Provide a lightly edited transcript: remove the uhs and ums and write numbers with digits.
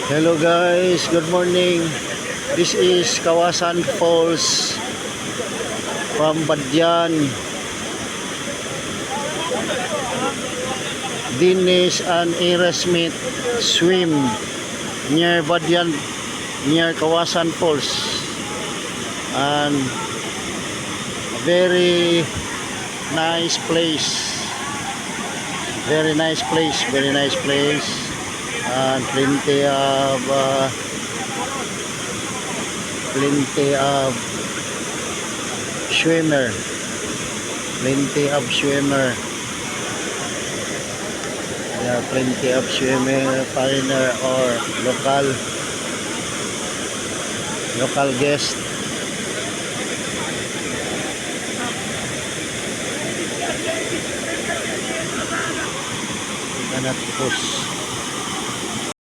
Hello guys, good morning. This is Kawasan Falls from Badyan. Dennis and Ira Smith swim near Badyan, near Kawasan Falls, and a very nice place. Very nice place, very nice place. And plenty of swimmer, yeah, plenty of swimmer, foreigner or local guest. Anak pus.